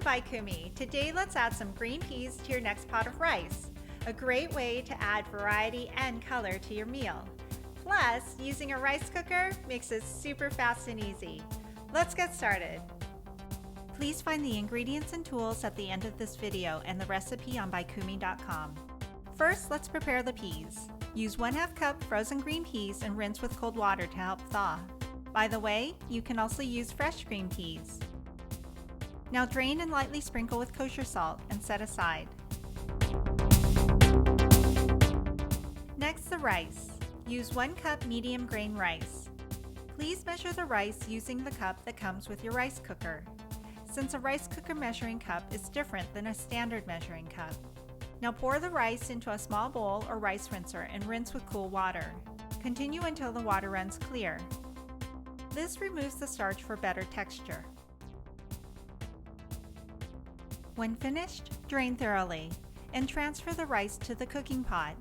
By Kumi. Today let's add some green peas to your next pot of rice. A great way to add variety and color to your meal. Plus, using a rice cooker makes it super fast and easy. Let's get started. Please find the ingredients and tools at the end of this video and the recipe on bykumi.com. First, let's prepare the peas. Use 1/2 cup frozen green peas and rinse with cold water to help thaw. By the way, you can also use fresh green peas. Now drain and lightly sprinkle with kosher salt and set aside. Next, the rice. Use 1 cup medium grain rice. Please measure the rice using the cup that comes with your rice cooker, since a rice cooker measuring cup is different than a standard measuring cup. Now pour the rice into a small bowl or rice rinser and rinse with cool water. Continue until the water runs clear. This removes the starch for better texture. When finished, drain thoroughly and transfer the rice to the cooking pot.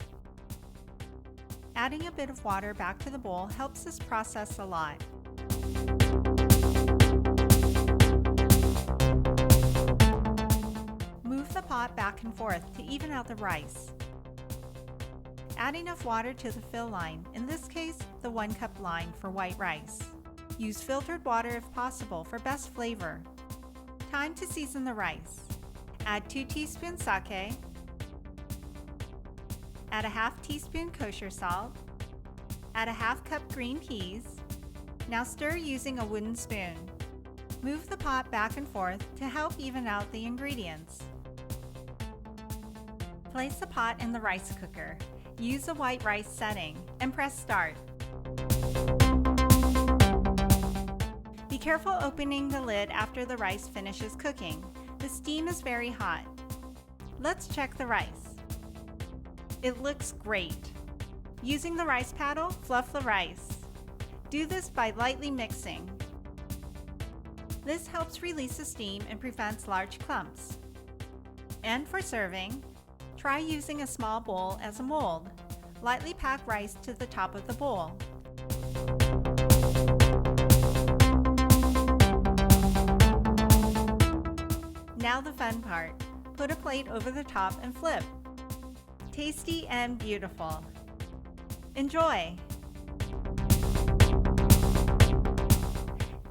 Adding a bit of water back to the bowl helps this process a lot. Move the pot back and forth to even out the rice. Add enough water to the fill line, in this case, the 1 cup line for white rice. Use filtered water if possible for best flavor. Time to season the rice. Add 2 teaspoons sake, add a 1/2 teaspoon kosher salt, add a 1/2 cup green peas. Now stir using a wooden spoon. Move the pot back and forth to help even out the ingredients. Place the pot in the rice cooker. Use a white rice setting and press start. Be careful opening the lid after the rice finishes cooking. The steam is very hot. Let's check the rice. It looks great. Using the rice paddle, fluff the rice. Do this by lightly mixing. This helps release the steam and prevents large clumps. And for serving, try using a small bowl as a mold. Lightly pack rice to the top of the bowl. Now the fun part. Put a plate over the top and flip. Tasty and beautiful. Enjoy!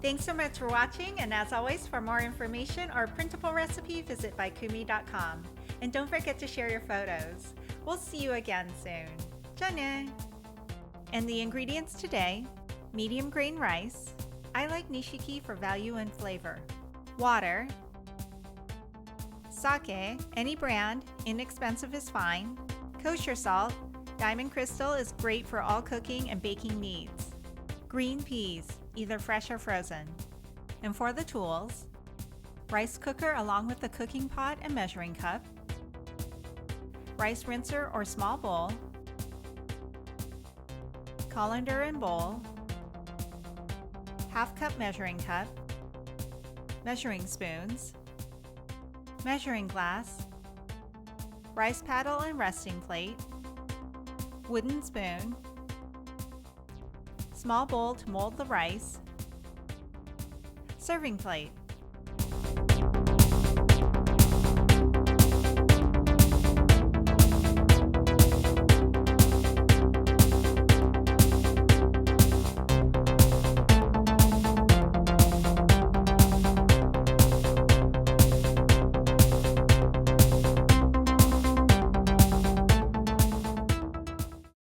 Thanks so much for watching, and as always, for more information or printable recipe, visit bykumi.com. And don't forget to share your photos. We'll see you again soon. Jane! And the ingredients today: medium grain rice. I like nishiki for value and flavor. Water. Sake, any brand, inexpensive is fine. Kosher salt, diamond crystal is great for all cooking and baking needs. Green peas, either fresh or frozen. And for the tools: rice cooker along with the cooking pot and measuring cup, rice rinser or small bowl, colander and bowl, 1/2 cup measuring cup, measuring spoons, measuring glass, rice paddle and resting plate, wooden spoon, small bowl to mold the rice, serving plate.